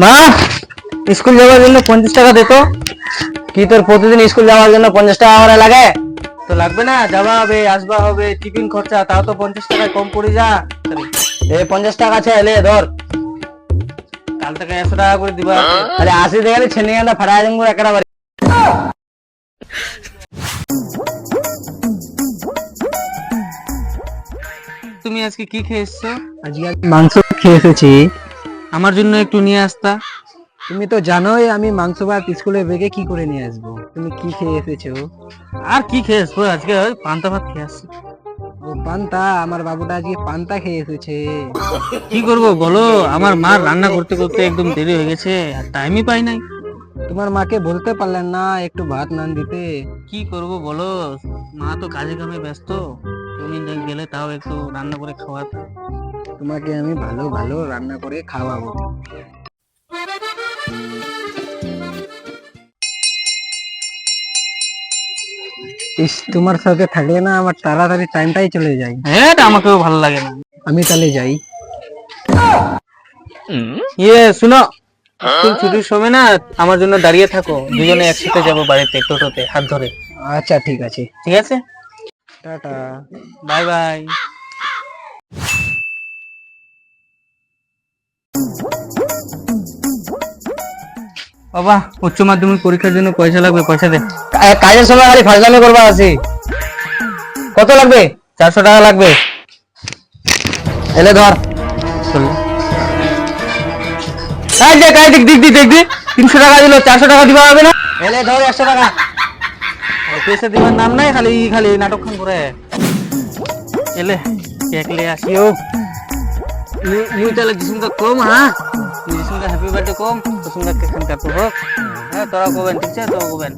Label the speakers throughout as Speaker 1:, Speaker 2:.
Speaker 1: মা, স্কুল যাওয়ার জন্য 50 টাকা দে তো। কি তোর প্রতিদিন স্কুল যাওয়ার জন্য 50 টাকা করে লাগে?
Speaker 2: তো লাগবে না, যাওয়া হবে আসবা হবে টিফিন খরচা, তাও তো 50 টাকায় কম পড়ে যা।
Speaker 1: এ 50 টাকা আছে, লে ধর।
Speaker 2: কাল থেকে 100 টাকা করে দিবা।
Speaker 1: আরে 80 টাকা ছেলে গানটা ফাড়ায় দেবো একটা বাড়ি।
Speaker 2: তুমি আজকে কি খেয়ে এসছো?
Speaker 1: আজকে আমি মাংস খেয়ে এসেছি।
Speaker 2: আমার জন্য একটু নিয়ে আসতা।
Speaker 1: তুমি তো জানোই আমি মাংস ভাত স্কুলে বেগে কি করে নিয়ে আসবো। তুমি কি খেয়ে এসেছো?
Speaker 2: আর কি খেয়ে আসবো, আজকে ওই পান্তা ভাত খেয়ে আসছি।
Speaker 1: ও পান্তা, আমার বাবুটা আজকে পান্তা খেয়ে এসেছে।
Speaker 2: কি করবো বলো, আমার মা রান্না করতে করতে একদম দেরি হয়ে গেছে, আর টাইমই পাই নাই।
Speaker 1: তোমার মাকে বলতে পারলেন না একটু ভাত নান দিতে?
Speaker 2: কি করব বলো, মা তো কাজে কামে ব্যস্ত, তুমি গেলে তাও একটু রান্না করে খাওয়াতো।
Speaker 1: তোমাকে আমি ভালো ভালো রান্না করে খাওয়াবো। ইস, তোমার সাথে থাকলে না আমার তাড়াতাড়ি টাইমটাই চলে যায়।
Speaker 2: হ্যাঁ, এটা আমাকেও ভালো লাগে না।
Speaker 1: আমি তাহলে যাই।
Speaker 2: শুনো, স্কুল ছুটির সময় না আমার জন্য দাঁড়িয়ে থাকো, দুজনে একসাথে যাবো বাড়িতে টোটোতে হাত ধরে।
Speaker 1: আচ্ছা ঠিক আছে।
Speaker 2: ঠিক আছে,
Speaker 1: টাটা।
Speaker 2: Bye bye. বাবা, উচ্চ মাধ্যমিক পরীক্ষার জন্য পয়সা লাগবে, পয়সা দে।
Speaker 1: কাজের সময় খালি ফাজলামি করবা আছে। কত লাগবে?
Speaker 2: 400 টাকা লাগবে।
Speaker 1: এলে ধর।
Speaker 2: দেখ 300 টাকা দিল, 400 টাকা দিবা হবে না?
Speaker 1: এলে ধর 100 টাকা।
Speaker 2: পয়সা দিবার নাম নাই, খালি খালি নাটক খান করে। এলে কেক লে আসিও। মুই তাহলে জিসুমকা কম, হ্যাঁ জিসুমকা হ্যাপি বার্থডে কম, জিসুমকা কেক খান কাটু হোক। হ্যাঁ তোরা কোবেন, ঠিক আছে তোরা কোবেন।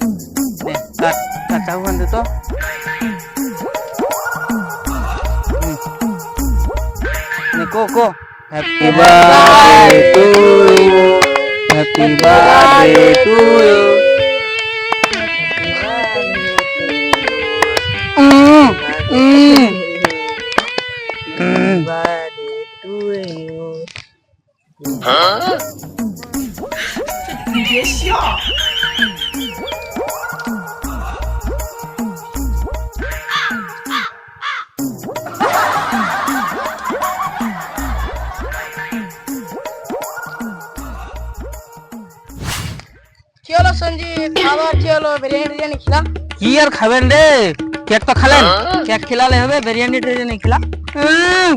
Speaker 2: নে কাট কাট, চাকু খান দে তো। নে কো happy birthday to you, happy birthday to you.
Speaker 3: কি হলো সঞ্জিত, আবার কি হলো? বিরিয়ানি খেলা?
Speaker 2: কি আর খাবেন রে, কেক তো খালেন, কেক খেলালে হবে, বিরিয়ানি টিরিয়ানি খেলা।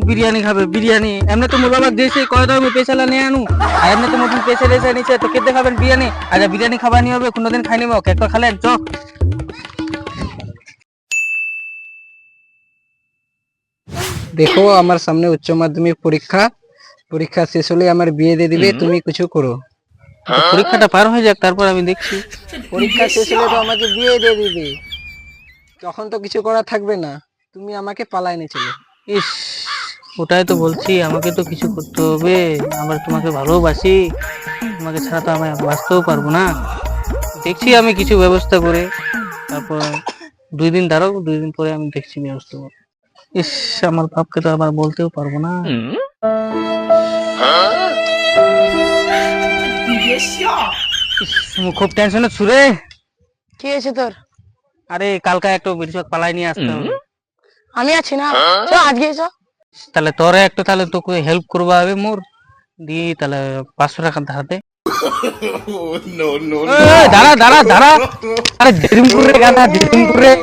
Speaker 2: বিরিয়ানি খাবে বিরিয়ানি, এমনি তো মোর বাবা দিয়েছে কয় টাকা পেছালা নিয়ে আনু, আর এমনি তো নতুন পেছে রেছে নিচে, তো কেটে খাবেন বিরিয়ানি। আচ্ছা বিরিয়ানি খাবানি হবে, কোনোদিন খাই নিব, কেক তো খালেন চ।
Speaker 1: দেখো আমার সামনে উচ্চ মাধ্যমিক পরীক্ষা, পরীক্ষা শেষ হলে আমার বিয়ে দিয়ে দিবে। তুমি কিছু করো।
Speaker 2: পরীক্ষাটা পার হয়ে যাক, তারপর আমি দেখছি।
Speaker 1: পরীক্ষা শেষ হলে তো আমাকে বিয়ে দিয়ে দিবে, তখন তো কিছু করা থাকবে না। তুমি আমাকে পালাই নিয়েছিলে।
Speaker 2: ইস, ওটাই তো বলছি, আমাকে তো কিছু করতে হবে, আবার তোমাকে ভালোবাসি, তোমাকে ছাড়া তো আমি বাঁচতেও পারবো না। দেখছি আমি কিছু ব্যবস্থা করে, তারপর 2 দিন দাঁড়াও, 2 দিন পরে আমি দেখছি ব্যবস্থা করবো। ইস, আমার বাপকে তো আবার বলতেও পারবো না। ইস, খুব টেনশনে ছুরে।
Speaker 3: কি হয়েছে তোর?
Speaker 2: আরে কালকে একটা বিড়িচক পালাই নিয়ে আসতে হবে।
Speaker 3: আমি আছি না, চ আজকে চ।
Speaker 2: তাহলে তোরে একটা, তাহলে তোকে হেল্প করবা হবে মোর, দি তাহলে 500 টাকা ধার দে। দাঁড়া দাঁড়া দাঁড়া, আরে দেরিমপুর রে গানা, দেরিমপুর রে।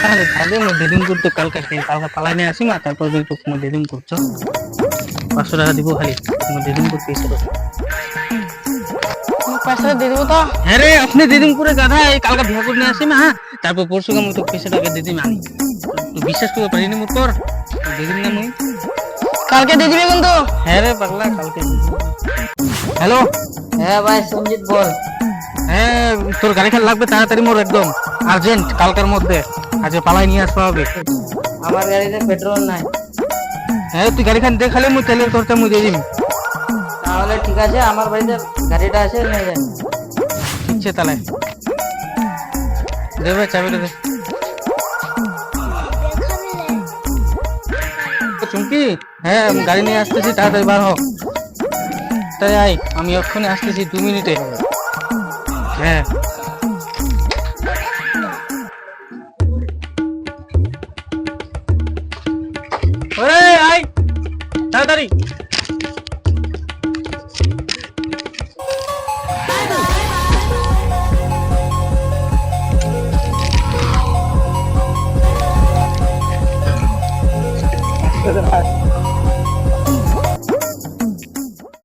Speaker 2: আরে দাদে মো দেরিমপুর তো কালকে পালাই নিয়ে আসি মা, তারপর তো তোমার দেরিমপুর চ। 500 টাকা দিব খালি, তোমার দেরিমপুর পয়সা দাও।
Speaker 3: পয়সা দিয়ে দেবো তো।
Speaker 2: হ্যাঁ রে, আপনি দেরিমপুরে গাধা, এই কালকে ভিয়া করে নিয়ে আসি মা, হ্যাঁ তারপর পরশু আমি তো পয়সা টাকা দিয়ে দিম আনি। তুই বিশ্বাস করতে পারিনি মোর পর, দিয়ে দিন না মুই।
Speaker 3: কালকে দিয়ে দিবে কিন্তু।
Speaker 2: হ্যাঁ রে পাগলা, কালকে। হ্যালো।
Speaker 1: হ্যাঁ ভাই সঞ্জিত বল।
Speaker 2: হ্যাঁ, তোর গাড়ি খান লাগবে তাড়াতাড়ি মোর, একদম আর্জেন্ট, কালকের মধ্যে। আজকে পালাই নিয়ে আসতে হবে।
Speaker 1: আমার গাড়িতে পেট্রোল নাই।
Speaker 2: হ্যাঁ, তুই গাড়ি খান দেখালে মুই তেলের খরচা মুই দিয়ে দিবি।
Speaker 1: তাহলে ঠিক আছে, আমার বাড়িতে গাড়িটা আছে, নিয়ে যান।
Speaker 2: ঠিক আছে তাহলে দেবে চাবিটা দে। চুমকি, হ্যাঁ আমি গাড়ি নিয়ে আসতেছি, তাড়াতাড়ি বার হ। তাই আয়, আমি এক্ষুনি আসতেছি 2 মিনিটে। হ্যাঁ ওরে আয় তাড়াতাড়ি।